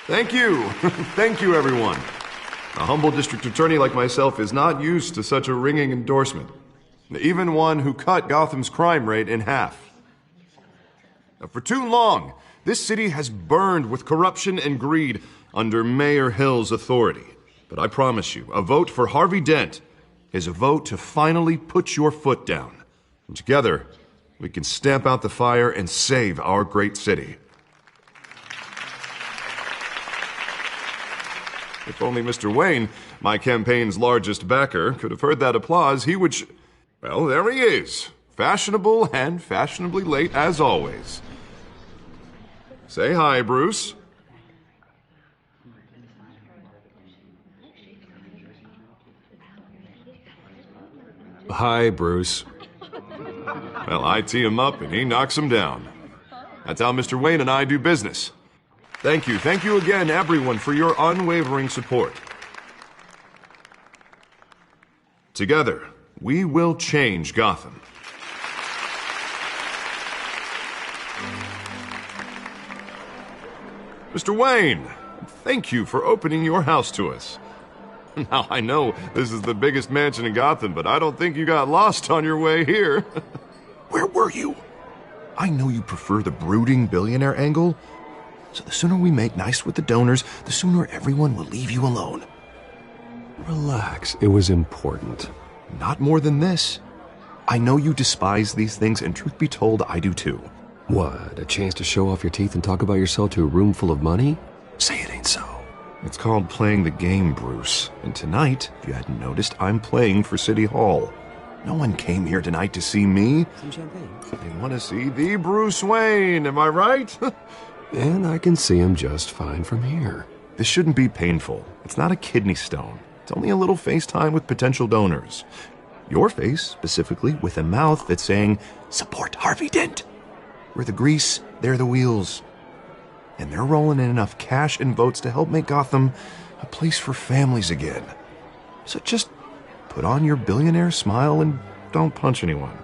Thank you. Thank you, everyone. A humble district attorney like myself is not used to such a ringing endorsement. Even one who cut Gotham's crime rate in half. For too long, this city has burned with corruption and greed under Mayor Hill's authority. But I promise you, a vote for Harvey Dent is a vote to finally put your foot down. And together, we can stamp out the fire and save our great city. If only Mr. Wayne, my campaign's largest backer, could have heard that applause, he would well, there he is. Fashionable and fashionably late as always. Say hi, Bruce. Hi, Bruce. Well, I tee him up and he knocks him down. That's how Mr. Wayne and I do business. Thank you again, everyone, for your unwavering support. Together, we will change Gotham. Mr. Wayne, thank you for opening your house to us. Now, I know this is the biggest mansion in Gotham, but I don't think you got lost on your way here. Where were you? I know you prefer the brooding billionaire angle, so the sooner we make nice with the donors, the sooner everyone will leave you alone. Relax, it was important. Not more than this. I know you despise these things, and truth be told, I do too. What, a chance to show off your teeth and talk about yourself to a room full of money? Say it ain't so. It's called playing the game, Bruce. And tonight, if you hadn't noticed, I'm playing for City Hall. No one came here tonight to see me. Some champagne. They want to see the Bruce Wayne, am I right? And I can see him just fine from here. This shouldn't be painful. It's not a kidney stone. It's only a little FaceTime with potential donors. Your face, specifically, with a mouth that's saying, "Support Harvey Dent." We're the grease, they're the wheels. And they're rolling in enough cash and votes to help make Gotham a place for families again. So just put on your billionaire smile and don't punch anyone.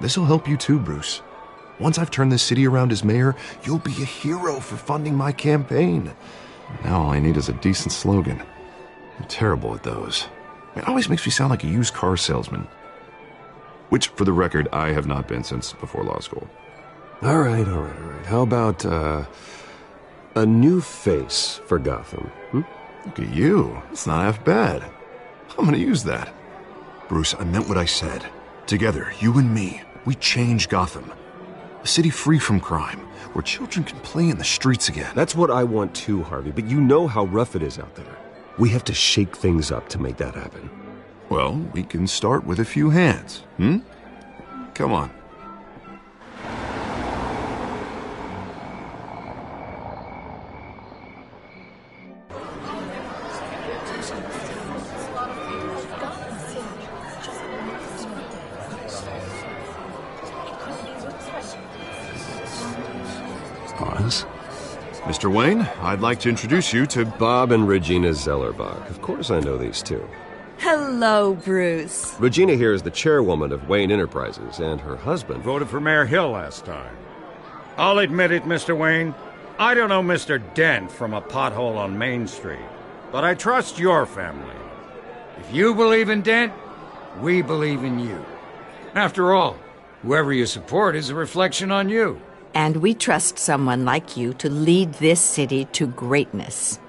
This'll help you too, Bruce. Once I've turned this city around as mayor, you'll be a hero for funding my campaign. Now all I need is a decent slogan. I'm terrible at those. It always makes me sound like a used car salesman. Which, for the record, I have not been since before law school. All right. How about, a new face for Gotham? Look at you. It's not half bad. I'm gonna use that. Bruce, I meant what I said. Together, you and me, we change Gotham. A city free from crime, where children can play in the streets again. That's what I want too, Harvey, but you know how rough it is out there. We have to shake things up to make that happen. Well, we can start with a few hands, Come on. Pause. Mr. Wayne, I'd like to introduce you to Bob and Regina Zellerbach. Of course I know these two. Hello, Bruce. Regina here is the chairwoman of Wayne Enterprises, and her husband Voted for Mayor Hill last time. I'll admit it, Mr. Wayne. I don't know Mr. Dent from a pothole on Main Street, but I trust your family. If you believe in Dent, we believe in you. After all, whoever you support is a reflection on you. And we trust someone like you to lead this city to greatness.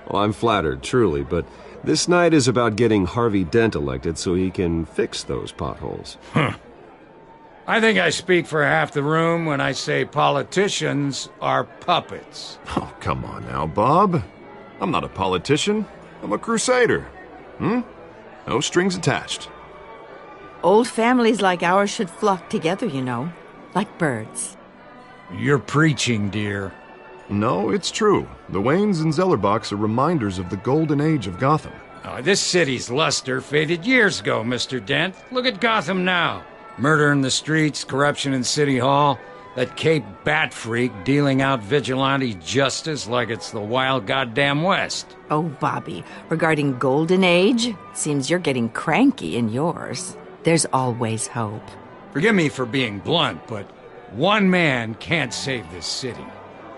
Well, I'm flattered, truly, but this night is about getting Harvey Dent elected so he can fix those potholes. I think I speak for half the room when I say politicians are puppets. Oh, come on now, Bob. I'm not a politician. I'm a crusader. No strings attached. Old families like ours should flock together, you know, like birds. You're preaching, dear. No, it's true. The Waynes and Zellerbachs are reminders of the golden age of Gotham. Oh, this city's luster faded years ago, Mr. Dent. Look at Gotham now. Murder in the streets, corruption in City Hall, that Cape Bat freak dealing out vigilante justice like it's the wild goddamn West. Oh, Bobby, regarding Golden Age, seems you're getting cranky in yours. There's always hope. Forgive me for being blunt, but One man can't save this city.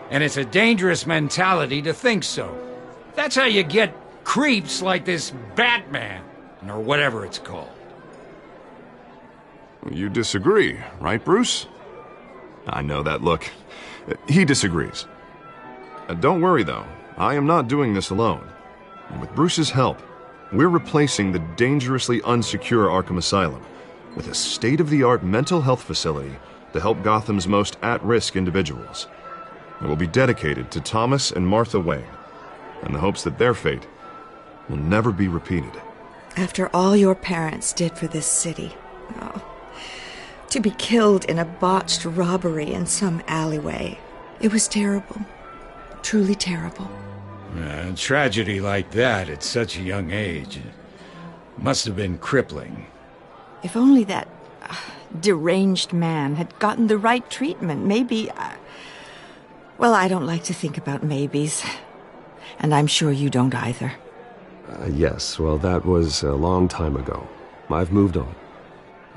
And it's a dangerous mentality to think so. That's how you get creeps like this Batman, or whatever it's called. You disagree, right, Bruce? I know that look. He disagrees. Don't worry, though. I am not doing this alone. With Bruce's help, we're replacing the dangerously unsecure Arkham Asylum with a state-of-the-art mental health facility to help Gotham's most at-risk individuals. It will be dedicated to Thomas and Martha Wayne, in the hopes that their fate will never be repeated. After all your parents did for this city, oh, to be killed in a botched robbery in some alleyway, it was terrible. Truly terrible. A tragedy like that at such a young age must have been crippling. If only that deranged man had gotten the right treatment, maybe... well, I don't like to think about maybes. And I'm sure you don't either. Yes, well, that was a long time ago. I've moved on.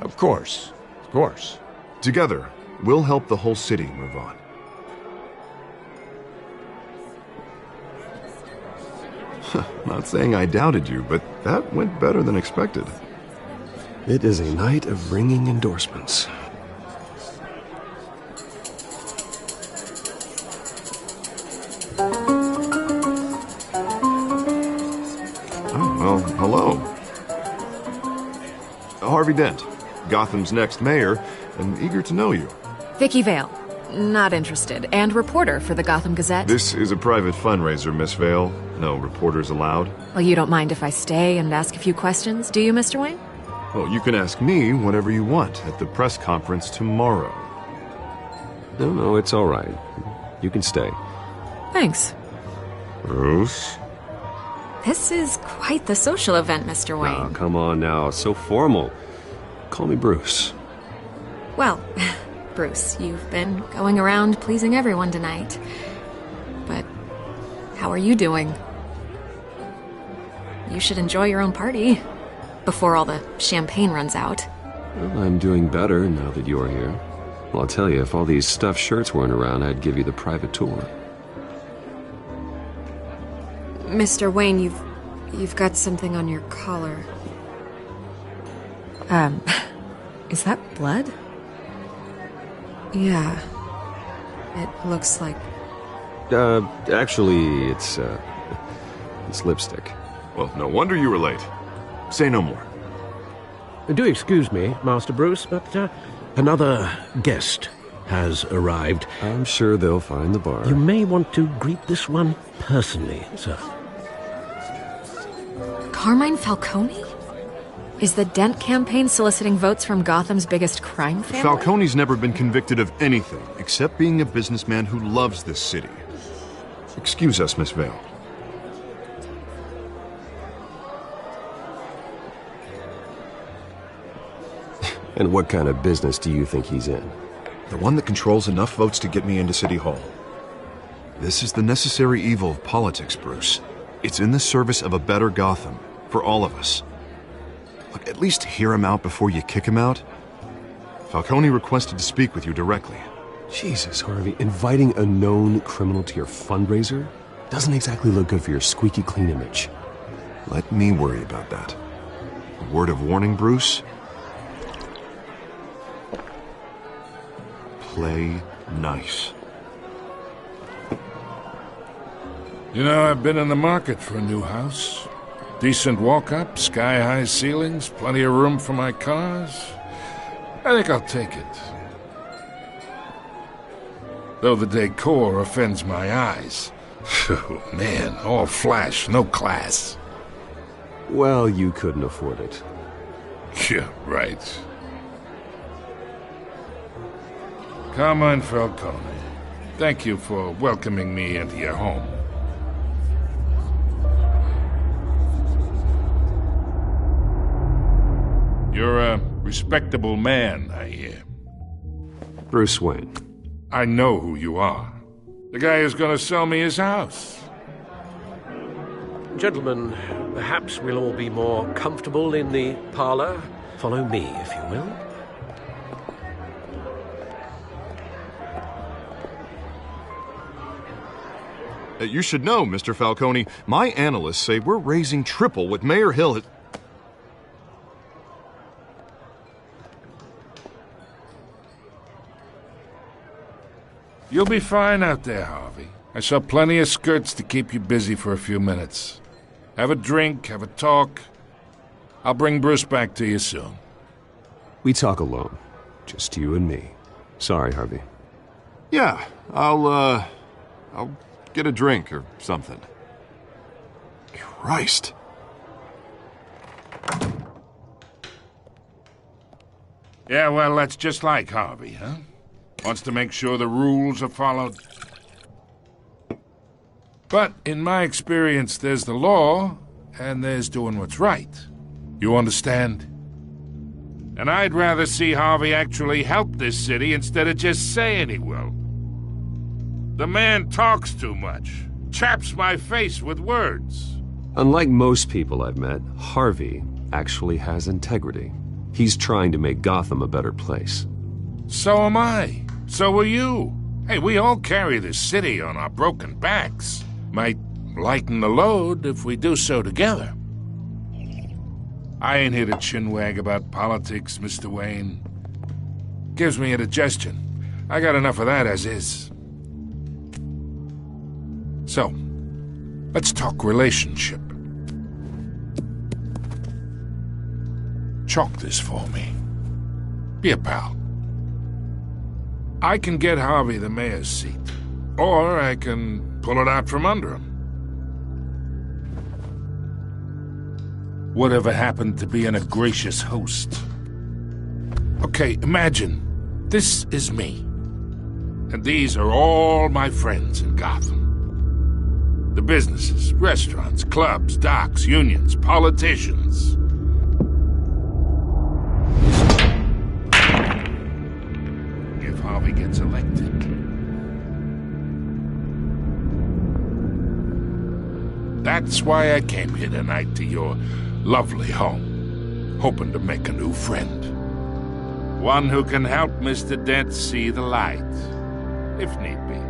Of course. Of course. Together, we'll help the whole city move on. Not saying I doubted you, but that went better than expected. It is a night of ringing endorsements. Oh, well, hello. Harvey Dent, Gotham's next mayor, and eager to know you. Vicky Vale. Not interested. And reporter for the Gotham Gazette. This is a private fundraiser, Miss Vale. No reporters allowed. Well, you don't mind if I stay and ask a few questions, do you, Mr. Wayne? Well, you can ask me whatever you want at the press conference tomorrow. No, it's all right. You can stay. Thanks. Bruce? This is quite the social event, Mr. Wayne. Oh, come on now. So formal. Call me Bruce. Well, Bruce, you've been going around pleasing everyone tonight. But how are you doing? You should enjoy your own party before all the champagne runs out. Well, I'm doing better now that you're here. Well, I'll tell you, if all these stuffed shirts weren't around, I'd give you the private tour. Mr. Wayne, you've got something on your collar. Is that blood? Yeah. It looks like... Actually, it's lipstick. Well, no wonder you were late. Say no more. Do excuse me, Master Bruce, but another guest has arrived. I'm sure they'll find the bar. You may want to greet this one personally, sir. Carmine Falcone? Is the Dent campaign soliciting votes from Gotham's biggest crime family? Falcone's never been convicted of anything except being a businessman who loves this city. Excuse us, Miss Vale. And what kind of business do you think he's in? The one that controls enough votes to get me into City Hall. This is the necessary evil of politics, Bruce. It's in the service of a better Gotham, for all of us. Look, at least hear him out before you kick him out. Falcone requested to speak with you directly. Jesus, Harvey, inviting a known criminal to your fundraiser doesn't exactly look good for your squeaky clean image. Let me worry about that. A word of warning, Bruce. Play nice. You know, I've been in the market for a new house. Decent walk-up, sky-high ceilings, plenty of room for my cars. I think I'll take it. Though the decor offends my eyes. Oh, man, all flash, no class. Well, you couldn't afford it. Yeah, right. Carmine Falcone, thank you for welcoming me into your home. You're a respectable man, I hear. Bruce Wayne. I know who you are. The guy who's going to sell me his house. Gentlemen, perhaps we'll all be more comfortable in the parlor. Follow me, if you will. You should know, Mr. Falcone, my analysts say we're raising triple what Mayor Hill has... You'll be fine out there, Harvey. I saw plenty of skirts to keep you busy for a few minutes. Have a drink, have a talk. I'll bring Bruce back to you soon. We talk alone. Just you and me. Sorry, Harvey. Yeah, I'll get a drink or something. Christ. Yeah, well, that's just like Harvey, huh? Wants to make sure the rules are followed. But in my experience, there's the law, and there's doing what's right. You understand? And I'd rather see Harvey actually help this city instead of just saying he will. The man talks too much, chaps my face with words. Unlike most people I've met, Harvey actually has integrity. He's trying to make Gotham a better place. So am I. So are you. Hey, we all carry this city on our broken backs. Might lighten the load if we do so together. I ain't here to chinwag about politics, Mr. Wayne. Gives me indigestion. I got enough of that as is. So, let's talk relationship. Chalk this for me. Be a pal. I can get Harvey the mayor's seat, or I can pull it out from under him. Whatever happened to being a gracious host? Okay, imagine, this is me. And these are all my friends in Gotham. The businesses, restaurants, clubs, docks, unions, politicians. If Harvey gets elected. That's why I came here tonight to your lovely home, hoping to make a new friend. One who can help Mr. Dent see the light, if need be.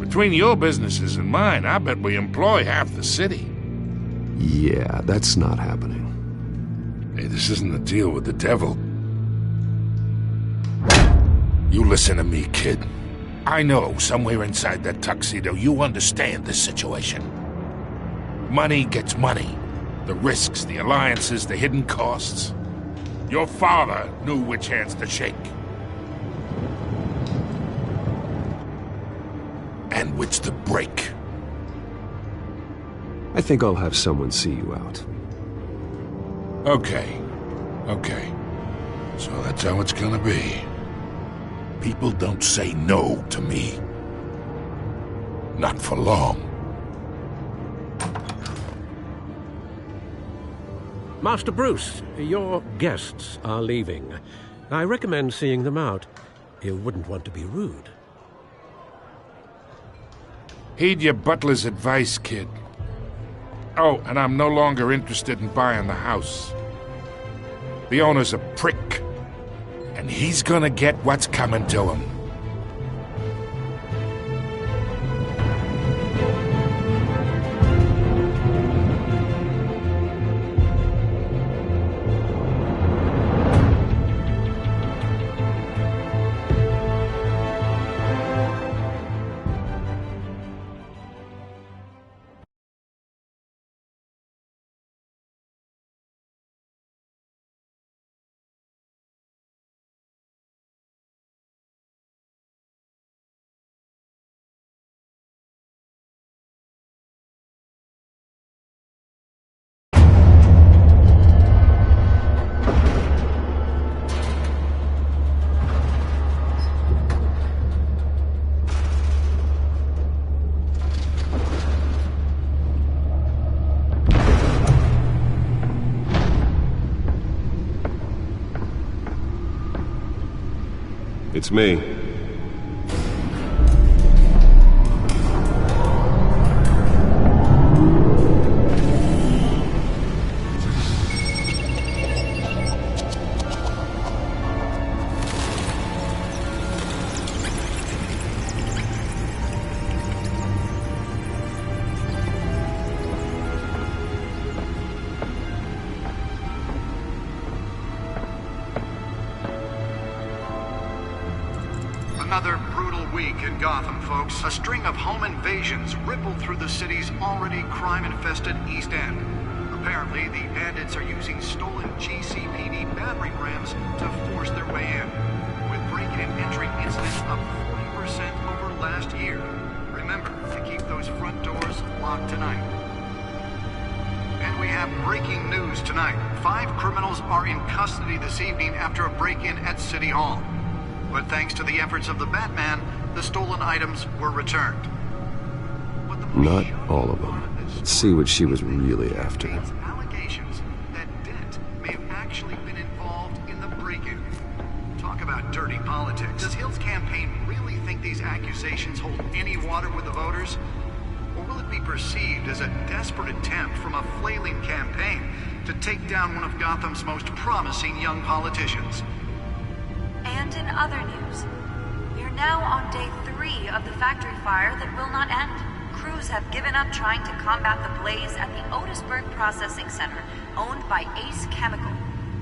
Between your businesses and mine, I bet we employ half the city. Yeah, that's not happening. Hey, this isn't a deal with the devil. You listen to me, kid. I know somewhere inside that tuxedo you understand this situation. Money gets money. The risks, the alliances, the hidden costs. Your father knew which hands to shake. And which to break. I think I'll have someone see you out. Okay. So that's how it's gonna be. People don't say no to me. Not for long. Master Bruce, your guests are leaving. I recommend seeing them out. You wouldn't want to be rude. Heed your butler's advice, kid. Oh, and I'm no longer interested in buying the house. The owner's a prick, and he's gonna get what's coming to him. It's me. Another brutal week in Gotham, folks. A string of home invasions rippled through the city's already crime-infested East End. Apparently, the bandits are using stolen GCPD battering rams to force their way in, with break-in and entry incidents up 40% over last year. Remember to keep those front doors locked tonight. And we have breaking news tonight. 5 criminals are in custody this evening after a break-in at City Hall. But thanks to the efforts of the Batman, the stolen items were returned. Not all of them. Let's see what she was really after. Allegations that Dent may have actually been involved in the break-in. Talk about dirty politics. Does Hill's campaign really think these accusations hold any water with the voters? Or will it be perceived as a desperate attempt from a flailing campaign to take down one of Gotham's most promising young politicians? And in other news, we are now on day 3 of the factory fire that will not end. Crews have given up trying to combat the blaze at the Otisburg Processing Center, owned by Ace Chemical.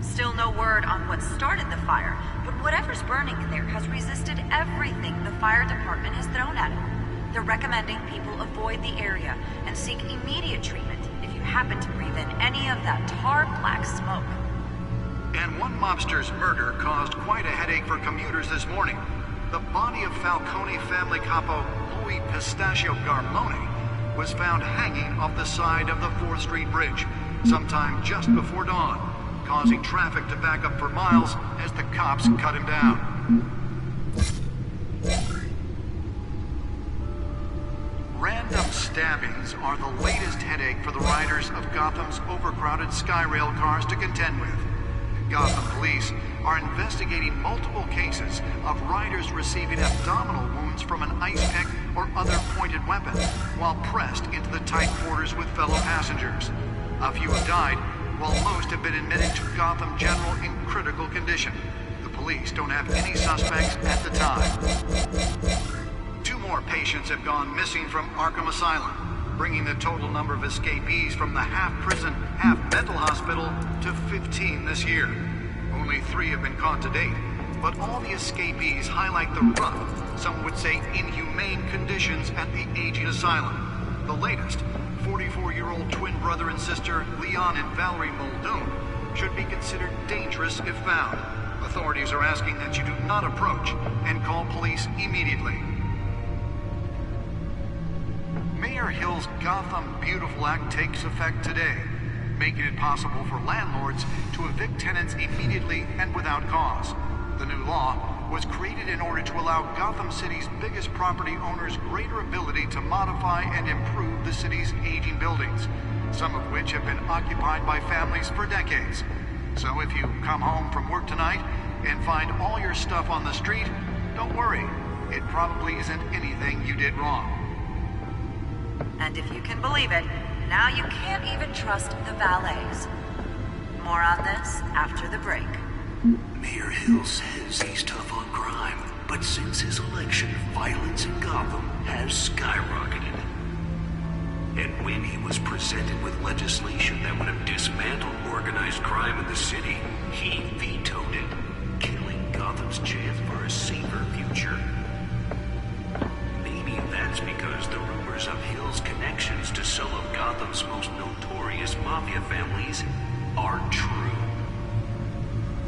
Still no word on what started the fire, but whatever's burning in there has resisted everything the fire department has thrown at it. They're recommending people avoid the area and seek immediate treatment if you happen to breathe in any of that tar black smoke. And one mobster's murder caused quite a headache for commuters this morning. The body of Falcone family capo Louis Pistachio Garmone was found hanging off the side of the 4th Street Bridge sometime just before dawn, causing traffic to back up for miles as the cops cut him down. Random stabbings are the latest headache for the riders of Gotham's overcrowded Skyrail cars to contend with. Gotham police are investigating multiple cases of riders receiving abdominal wounds from an ice pick or other pointed weapon while pressed into the tight quarters with fellow passengers. A few have died, while most have been admitted to Gotham General in critical condition. The police don't have any suspects at the time. 2 more patients have gone missing from Arkham Asylum, bringing the total number of escapees from the half-prison, half-mental hospital to 15 this year. Only 3 have been caught to date, but all the escapees highlight the rough, some would say inhumane conditions at the aging asylum. The latest, 44-year-old twin brother and sister Leon and Valerie Muldoon, should be considered dangerous if found. Authorities are asking that you do not approach and call police immediately. Mayor Hill's Gotham Beautiful Act takes effect today, making it possible for landlords to evict tenants immediately and without cause. The new law was created in order to allow Gotham City's biggest property owners greater ability to modify and improve the city's aging buildings, some of which have been occupied by families for decades. So if you come home from work tonight and find all your stuff on the street, don't worry. It probably isn't anything you did wrong. And if you can believe it, now you can't even trust the valets. More on this after the break. Mayor Hill says he's tough on crime, but since his election, violence in Gotham has skyrocketed. And when he was presented with legislation that would have dismantled organized crime in the city, he vetoed it, killing Gotham's chance for a safer future. Maybe that's because the rumors of Hill's connections to some of Gotham's most notorious mafia families are true.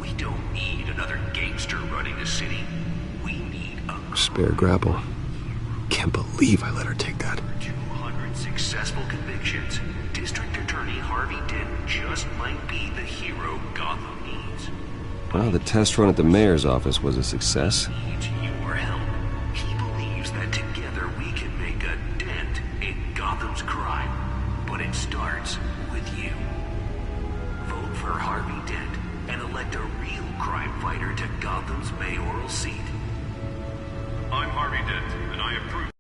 We don't need another gangster running the city. We need a spare grapple. Can't believe I let her take that. 200 successful convictions. District Attorney Harvey Dent just might be the hero Gotham needs. Well, the test run at the mayor's office was a success. Needs your help. He believes that together we can make a dent in Gotham's crime. But it starts with you. Vote for Harvey Dent and elect a real crime fighter to Gotham's mayoral seat. I'm Harvey Dent, and I approve.